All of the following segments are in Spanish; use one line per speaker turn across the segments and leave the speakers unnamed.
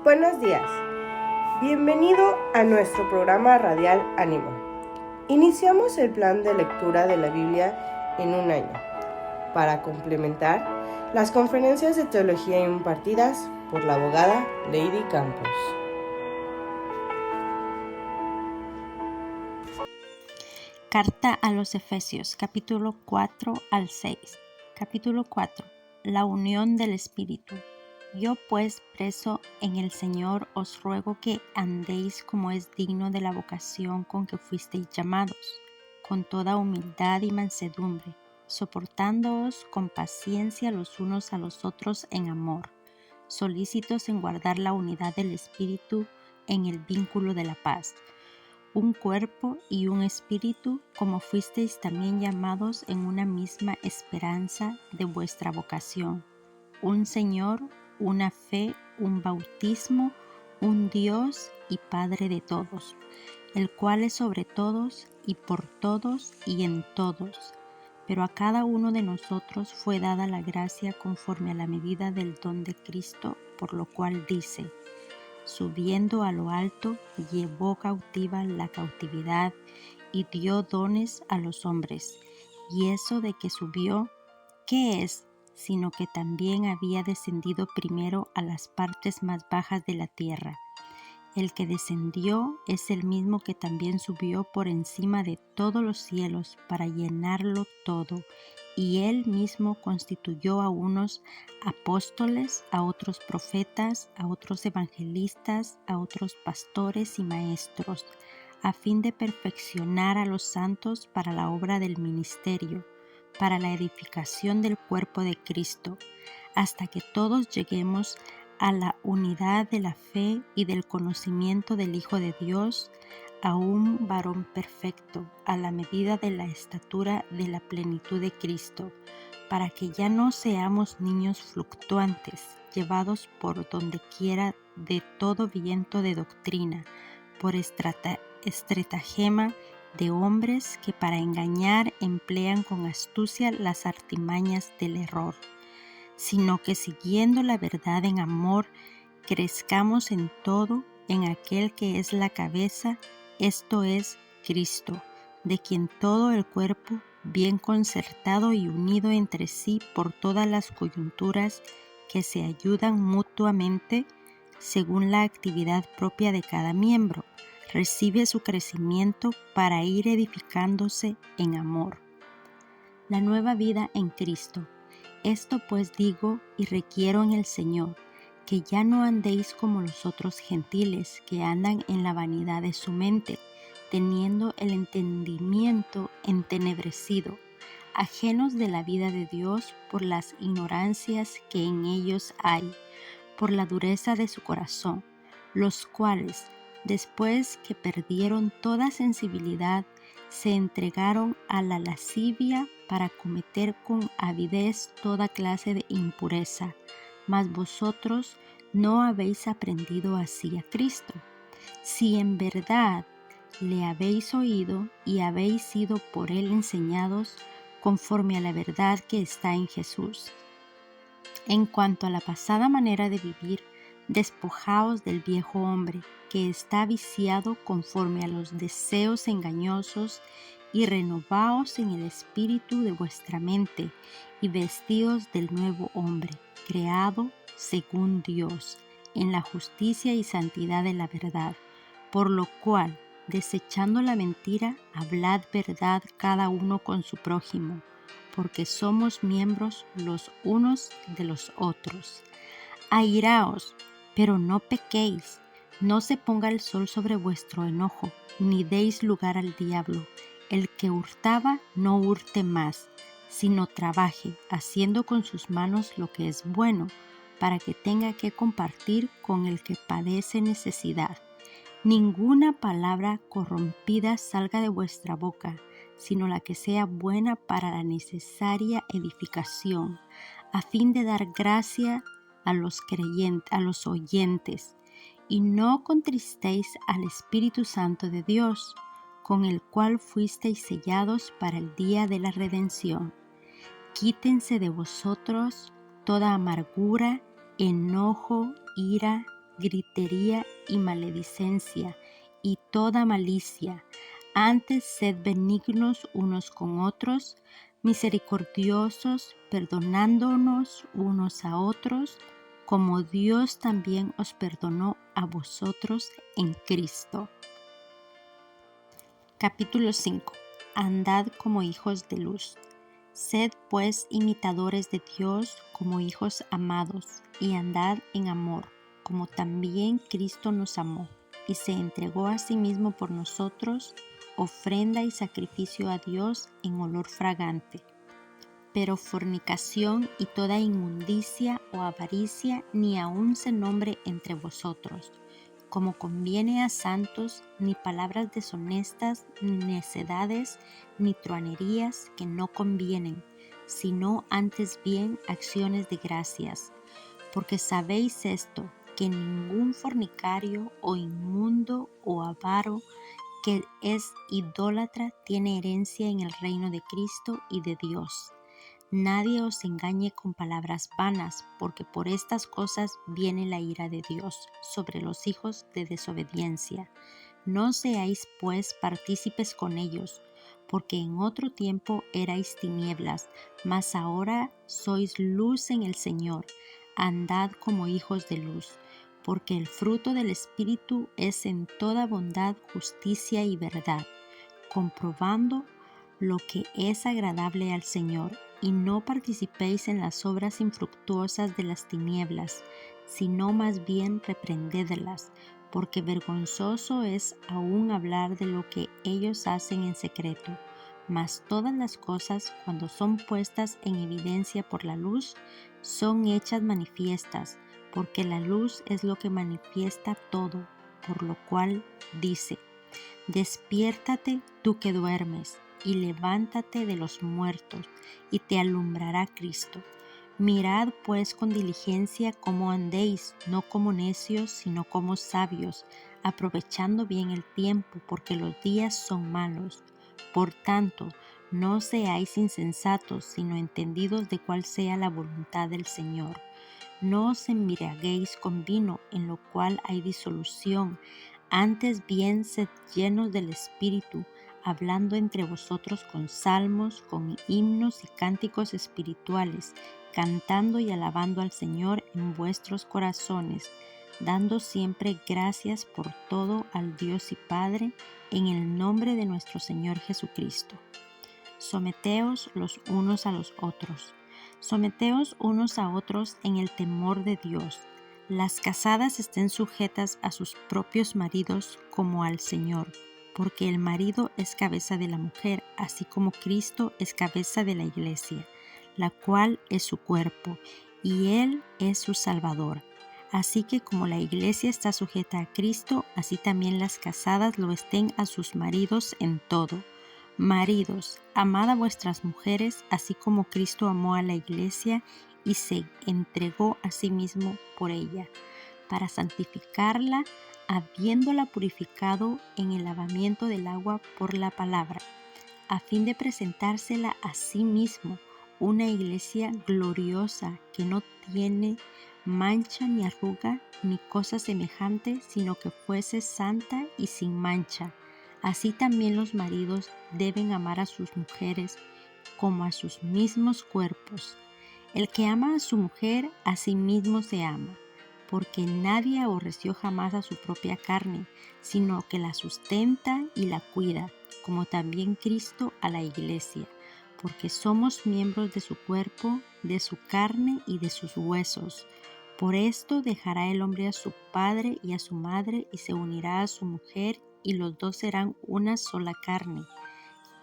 Buenos días, bienvenido a nuestro programa radial Ánimo. Iniciamos el plan de lectura de la Biblia en un año, para complementar las conferencias de teología impartidas por la abogada Lady Campos.
Carta a los Efesios, capítulo 4 al 6. Capítulo 4. La unión del Espíritu. Yo pues, preso en el Señor, os ruego que andéis como es digno de la vocación con que fuisteis llamados, con toda humildad y mansedumbre, soportándoos con paciencia los unos a los otros en amor, solícitos en guardar la unidad del Espíritu en el vínculo de la paz. Un cuerpo y un espíritu, como fuisteis también llamados en una misma esperanza de vuestra vocación. Un Señor, una fe, un bautismo, un Dios y Padre de todos, el cual es sobre todos y por todos y en todos. Pero a cada uno de nosotros fue dada la gracia conforme a la medida del don de Cristo, por lo cual dice: subiendo a lo alto, llevó cautiva la cautividad y dio dones a los hombres. Y eso de que subió, ¿qué es? Sino que también había descendido primero a las partes más bajas de la tierra. El que descendió es el mismo que también subió por encima de todos los cielos para llenarlo todo. Y él mismo constituyó a unos apóstoles, a otros profetas, a otros evangelistas, a otros pastores y maestros, a fin de perfeccionar a los santos para la obra del ministerio, para la edificación del cuerpo de Cristo, hasta que todos lleguemos a la unidad de la fe y del conocimiento del Hijo de Dios, a un varón perfecto, a la medida de la estatura de la plenitud de Cristo, para que ya no seamos niños fluctuantes, llevados por donde quiera de todo viento de doctrina, por estratagema de hombres que para engañar emplean con astucia las artimañas del error, sino que siguiendo la verdad en amor, crezcamos en todo en aquel que es la cabeza, esto es Cristo, de quien todo el cuerpo, bien concertado y unido entre sí por todas las coyunturas que se ayudan mutuamente, según la actividad propia de cada miembro, recibe su crecimiento para ir edificándose en amor. La nueva vida en Cristo. Esto pues digo y requiero en el Señor, que ya no andéis como los otros gentiles que andan en la vanidad de su mente, teniendo el entendimiento entenebrecido, ajenos de la vida de Dios por las ignorancias que en ellos hay, por la dureza de su corazón, los cuales, después que perdieron toda sensibilidad, se entregaron a la lascivia para cometer con avidez toda clase de impureza. Mas vosotros no habéis aprendido así a Cristo. Si en verdad le habéis oído y habéis sido por él enseñados conforme a la verdad que está en Jesús. En cuanto a la pasada manera de vivir, despojaos del viejo hombre, que está viciado conforme a los deseos engañosos, y renovaos en el espíritu de vuestra mente, y vestíos del nuevo hombre, creado según Dios, en la justicia y santidad de la verdad. Por lo cual, desechando la mentira, hablad verdad cada uno con su prójimo, porque somos miembros los unos de los otros. Airaos, pero no pequéis, no se ponga el sol sobre vuestro enojo, ni deis lugar al diablo. El que hurtaba, no hurte más, sino trabaje, haciendo con sus manos lo que es bueno, para que tenga que compartir con el que padece necesidad. Ninguna palabra corrompida salga de vuestra boca, sino la que sea buena para la necesaria edificación, a fin de dar gracia a los oyentes, y no contristéis al Espíritu Santo de Dios, con el cual fuisteis sellados para el día de la redención. Quítense de vosotros toda amargura, enojo, ira, gritería y maledicencia y toda malicia. Antes sed benignos unos con otros, misericordiosos, perdonándonos unos a otros, como Dios también os perdonó a vosotros en Cristo. Capítulo 5. Andad como hijos de luz. Sed pues imitadores de Dios como hijos amados, y andad en amor, como también Cristo nos amó, y se entregó a sí mismo por nosotros, ofrenda y sacrificio a Dios en olor fragante. Pero fornicación y toda inmundicia o avaricia ni aun se nombre entre vosotros, como conviene a santos, ni palabras deshonestas, ni necedades, ni truanerías que no convienen, sino antes bien acciones de gracias. Porque sabéis esto, que ningún fornicario o inmundo o avaro que es idólatra tiene herencia en el reino de Cristo y de Dios. Nadie os engañe con palabras vanas, porque por estas cosas viene la ira de Dios sobre los hijos de desobediencia. No seáis pues partícipes con ellos, porque en otro tiempo erais tinieblas, mas ahora sois luz en el Señor. Andad como hijos de luz, porque el fruto del Espíritu es en toda bondad, justicia y verdad, comprobando lo que es agradable al Señor, y no participéis en las obras infructuosas de las tinieblas, sino más bien reprendedlas, porque vergonzoso es aún hablar de lo que ellos hacen en secreto. Mas todas las cosas, cuando son puestas en evidencia por la luz, son hechas manifiestas, porque la luz es lo que manifiesta todo, por lo cual dice: Despiértate tú que duermes, y levántate de los muertos, y te alumbrará Cristo. Mirad pues con diligencia cómo andéis, no como necios, sino como sabios, aprovechando bien el tiempo, porque los días son malos. Por tanto, no seáis insensatos, sino entendidos de cuál sea la voluntad del Señor. No os embriaguéis con vino, en lo cual hay disolución, antes bien sed llenos del Espíritu, hablando entre vosotros con salmos, con himnos y cánticos espirituales, cantando y alabando al Señor en vuestros corazones, dando siempre gracias por todo al Dios y Padre, en el nombre de nuestro Señor Jesucristo. Someteos los unos a los otros. Someteos unos a otros en el temor de Dios. Las casadas estén sujetas a sus propios maridos como al Señor, porque el marido es cabeza de la mujer, así como Cristo es cabeza de la iglesia, la cual es su cuerpo, y Él es su Salvador. Así que como la iglesia está sujeta a Cristo, así también las casadas lo estén a sus maridos en todo. Maridos, amad a vuestras mujeres, así como Cristo amó a la iglesia y se entregó a sí mismo por ella, para santificarla, habiéndola purificado en el lavamiento del agua por la palabra, a fin de presentársela a sí mismo, una iglesia gloriosa, que no tiene mancha ni arruga ni cosa semejante, sino que fuese santa y sin mancha. Así también los maridos deben amar a sus mujeres como a sus mismos cuerpos. El que ama a su mujer, a sí mismo se ama, porque nadie aborreció jamás a su propia carne, sino que la sustenta y la cuida, como también Cristo a la iglesia, porque somos miembros de su cuerpo, de su carne y de sus huesos. Por esto dejará el hombre a su padre y a su madre, y se unirá a su mujer, y los dos serán una sola carne.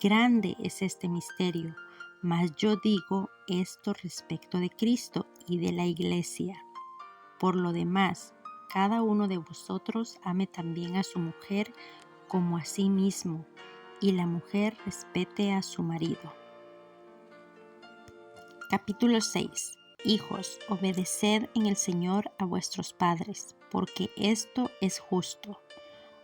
Grande es este misterio, mas yo digo esto respecto de Cristo y de la iglesia. Por lo demás, cada uno de vosotros ame también a su mujer como a sí mismo, y la mujer respete a su marido. Capítulo 6. Hijos, obedeced en el Señor a vuestros padres, porque esto es justo.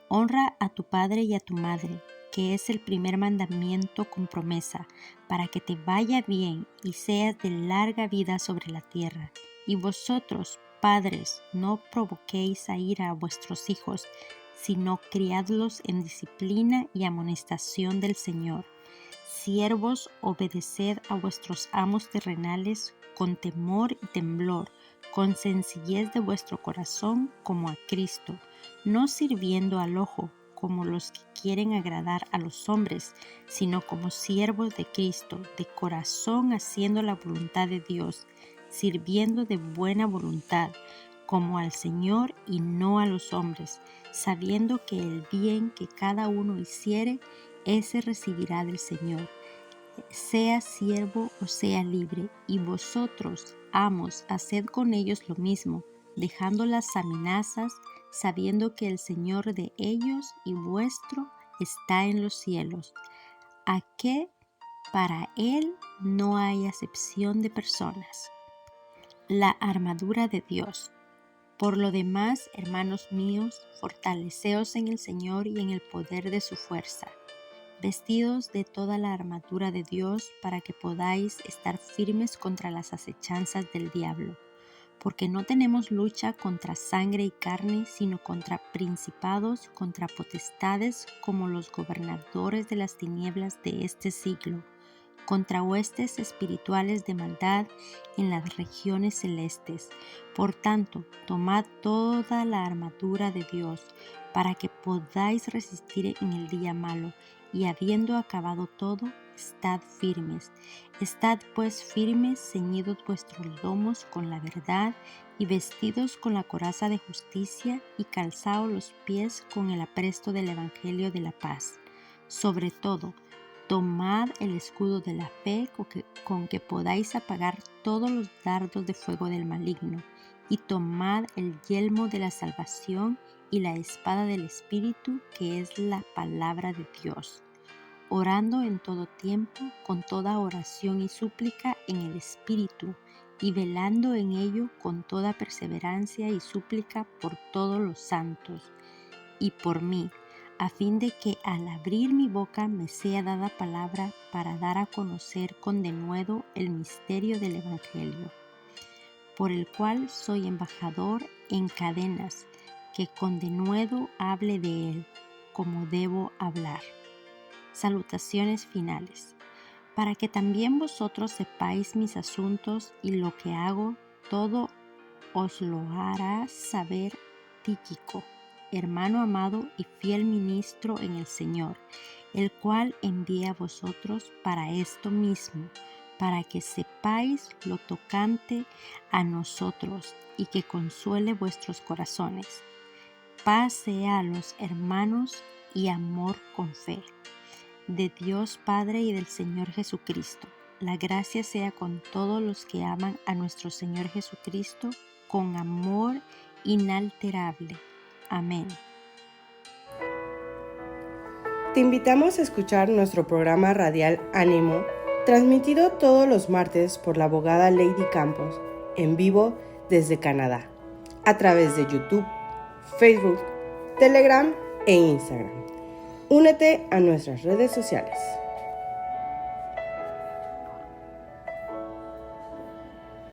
Honra a tu padre y a tu madre, que es el primer mandamiento con promesa, para que te vaya bien y seas de larga vida sobre la tierra. Y vosotros, Padres, no provoquéis a ira a vuestros hijos, sino criadlos en disciplina y amonestación del Señor. Siervos, obedeced a vuestros amos terrenales con temor y temblor, con sencillez de vuestro corazón como a Cristo, no sirviendo al ojo como los que quieren agradar a los hombres, sino como siervos de Cristo, de corazón haciendo la voluntad de Dios, sirviendo de buena voluntad, como al Señor y no a los hombres, sabiendo que el bien que cada uno hiciere, ese recibirá del Señor, sea siervo o sea libre. Y vosotros, amos, haced con ellos lo mismo, dejando las amenazas, sabiendo que el Señor de ellos y vuestro está en los cielos, a que para Él no hay acepción de personas. La armadura de Dios. Por lo demás, hermanos míos, fortaleceos en el Señor y en el poder de su fuerza, vestidos de toda la armadura de Dios para que podáis estar firmes contra las acechanzas del diablo, porque no tenemos lucha contra sangre y carne, sino contra principados, contra potestades, como los gobernadores de las tinieblas de este siglo, contra huestes espirituales de maldad en las regiones celestes. Por tanto, tomad toda la armadura de Dios, para que podáis resistir en el día malo, y habiendo acabado todo, estad firmes. Estad pues firmes, ceñidos vuestros lomos con la verdad, y vestidos con la coraza de justicia, y calzaos los pies con el apresto del evangelio de la paz. Sobre todo, tomad el escudo de la fe con que podáis apagar todos los dardos de fuego del maligno, y tomad el yelmo de la salvación y la espada del Espíritu, que es la palabra de Dios, orando en todo tiempo con toda oración y súplica en el Espíritu, y velando en ello con toda perseverancia y súplica por todos los santos, y por mí, a fin de que al abrir mi boca me sea dada palabra para dar a conocer con denuedo el misterio del Evangelio, por el cual soy embajador en cadenas, que con denuedo hable de él, como debo hablar. Salutaciones finales. Para que también vosotros sepáis mis asuntos y lo que hago, todo os lo hará saber Tíquico, hermano amado y fiel ministro en el Señor, el cual envié a vosotros para esto mismo, para que sepáis lo tocante a nosotros y que consuele vuestros corazones. Paz sea a los hermanos y amor con fe. De Dios Padre y del Señor Jesucristo, la gracia sea con todos los que aman a nuestro Señor Jesucristo con amor inalterable. Amén.
Te invitamos a escuchar nuestro programa radial Ánimo, transmitido todos los martes por la abogada Lady Campos, en vivo desde Canadá, a través de YouTube, Facebook, Telegram e Instagram. Únete a nuestras redes sociales.